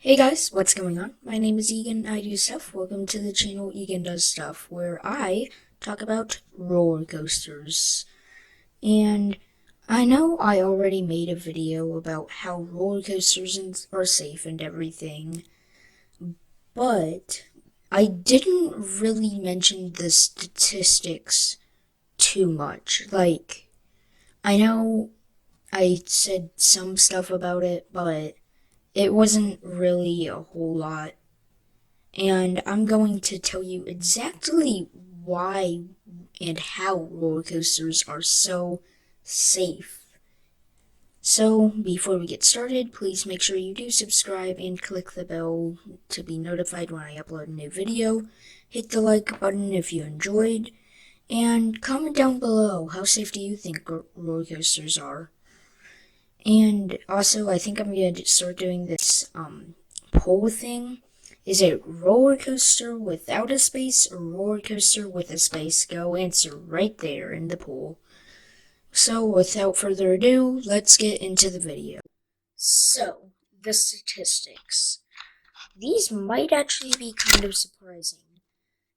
Hey guys, what's going on? My name is Egan. I do stuff. Welcome to the channel Egan Does Stuff, where I talk about roller coasters. And I know I already made a video about how roller coasters are safe and everything, but I didn't really mention the statistics too much. I know I said some stuff about it, but it wasn't really a whole lot. And I'm going to tell you exactly why and how roller coasters are so safe. So, before we get started, please make sure you do subscribe and click the bell to be notified when I upload a new video. Hit the like button if you enjoyed, and comment down below how safe do you think roller coasters are. And also, I think I'm going to start doing this poll thing. Is it roller coaster without a space or roller coaster with a space? Go answer right there in the poll. So, without further ado, let's get into the video. So, the statistics. These might actually be kind of surprising.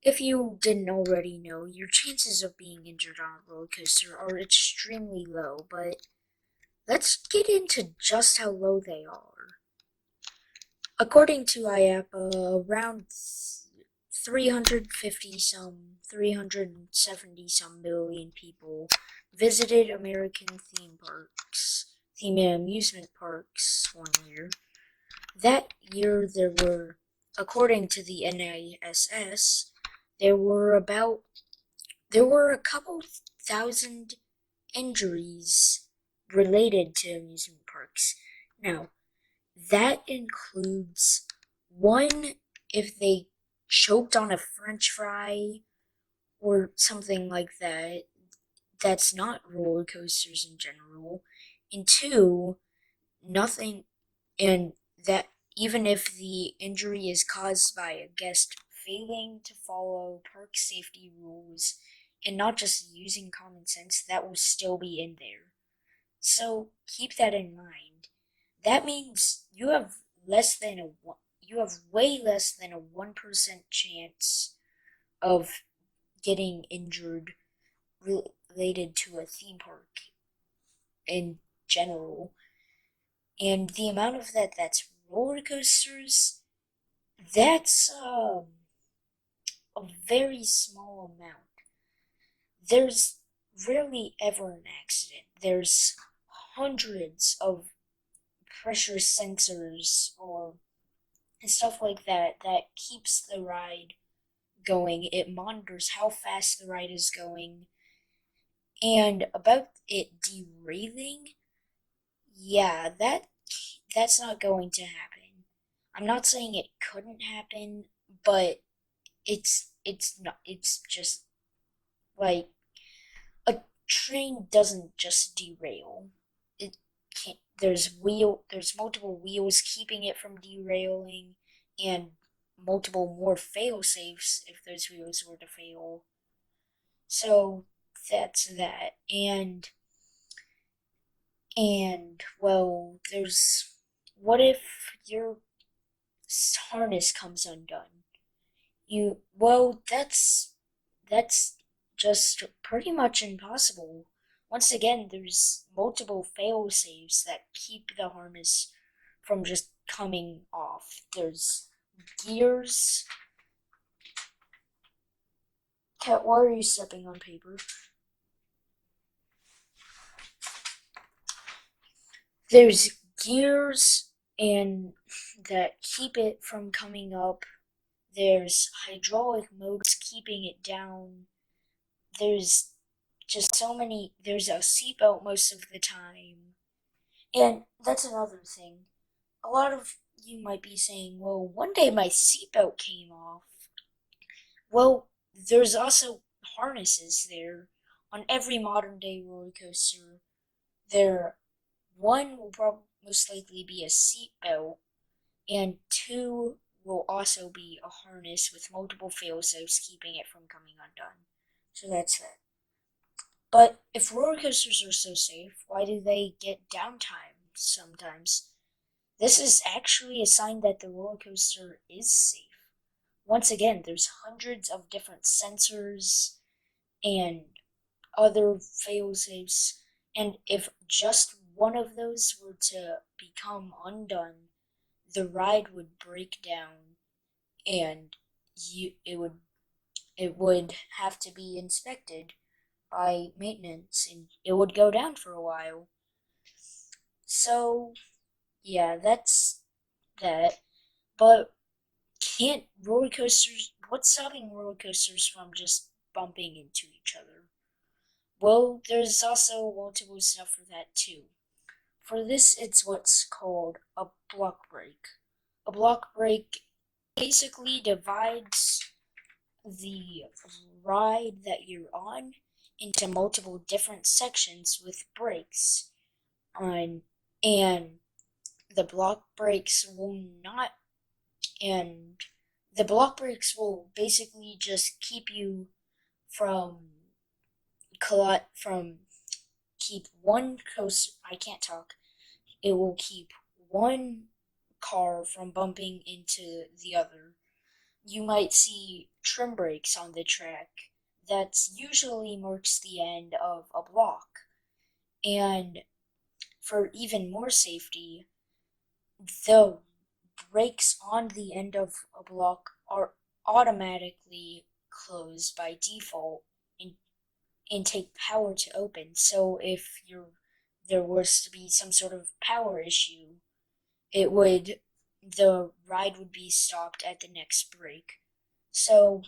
If you didn't already know, your chances of being injured on a roller coaster are extremely low, but let's get into just how low they are. According to IAPA, around 370 some million people visited American theme amusement parks one year. That year there were, according to the NISS, there were a couple thousand injuries related to amusement parks. Now, that includes one if they choked on a french fry or something like that. That's not roller coasters in general. And two, nothing, and that even if the injury is caused by a guest failing to follow park safety rules and not just using common sense, that will still be in there. So keep that in mind. That means you have way less than a 1% chance of getting injured related to a theme park in general. And the amount of that's roller coasters, that's a very small amount. There's rarely ever an accident. There's hundreds of pressure sensors or and stuff like that keeps the ride going. It monitors how fast the ride is going. And about it derailing, yeah, that's not going to happen. I'm not saying it couldn't happen, but it's not it's just like a train doesn't just derail. It can't there's multiple wheels keeping it from derailing and multiple more fail safes if those wheels were to fail. So that's that. And well, there's what if your harness comes undone? That's just pretty much impossible. Once again, there's multiple fail safes that keep the harness from just coming off. There's gears. Cat, why are you stepping on paper? There's gears and that keep it from coming up. There's hydraulic motors keeping it down. There's just so many. There's a seatbelt most of the time. And that's another thing. A lot of you might be saying, well, one day my seatbelt came off. Well, there's also harnesses there on every modern day roller coaster. There, one will most likely be a seatbelt, and two will also be a harness with multiple fail-safes keeping it from coming undone. So that's that. But if roller coasters are so safe, why do they get downtime sometimes? This is actually a sign that the roller coaster is safe. Once again, there's hundreds of different sensors and other fail-safes, and if just one of those were to become undone, the ride would break down, and it would have to be inspected by maintenance, and it would go down for a while. So yeah, that's that. But can't roller coasters? What's stopping roller coasters from just bumping into each other? Well, there's also multiple stuff for that too. For this, it's what's called a block break. A block break basically divides the ride that you're on into multiple different sections with breaks on, and the block breaks will not and the block breaks will basically just keep you from from keep one coast I can't talk. It will keep one car from bumping into the other. You might see trim brakes on the track. That usually marks the end of a block. And for even more safety, the brakes on the end of a block are automatically closed by default and, and take power to open. So if there was to be some sort of power issue, it would the ride would be stopped at the next break. So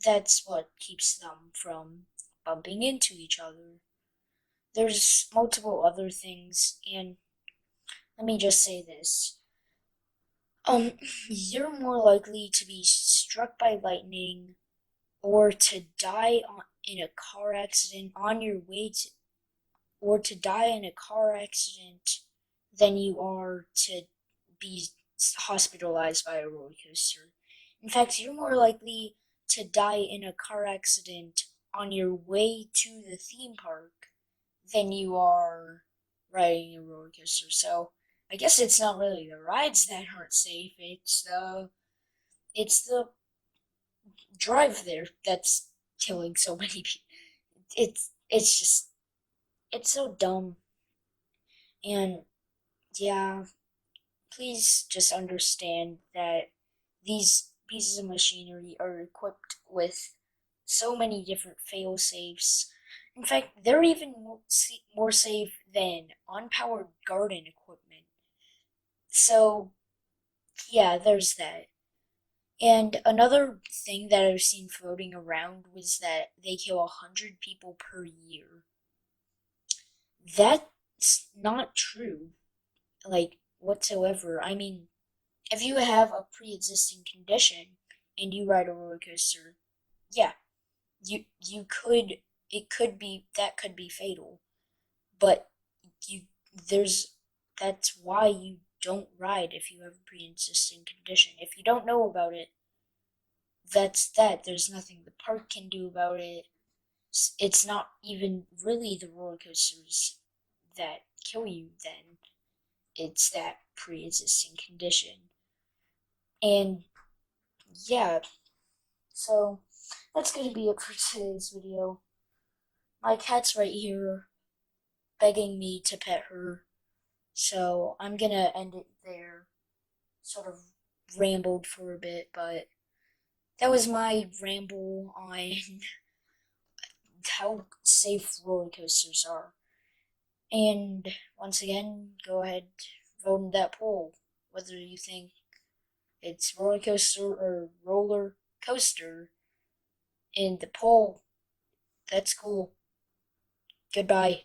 that's what keeps them from bumping into each other. There's multiple other things, and let me just say this. You're more likely to be struck by lightning or to die in a car accident on your way to, or to die in a car accident than you are to be hospitalized by a roller coaster. In fact, you're more likely to die in a car accident on your way to the theme park than you are riding a roller coaster. So I guess it's not really the rides that aren't safe. It's the drive there that's killing so many people. It's just it's so dumb. And yeah, please just understand that these pieces of machinery are equipped with so many different fail safes. In fact, they're even more safe than unpowered garden equipment. So, yeah, there's that. And another thing that I've seen floating around was that they kill 100 people per year. That's not true, like, whatsoever. I mean, if you have a pre-existing condition and you ride a roller coaster, yeah, you could it could be that could be fatal. But you there's that's why you don't ride if you have a pre-existing condition. If you don't know about it, that's that. There's nothing the park can do about it. It's not even really the roller coasters that kill you then. It's that pre-existing condition. And yeah, so that's gonna be it for today's video. My cat's right here begging me to pet her, so I'm gonna end it there. Sort of rambled for a bit, but that was my ramble on how safe roller coasters are. And once again, go ahead, vote in that poll whether you think it's roller coaster or roller coaster in the poll. That's cool. Goodbye.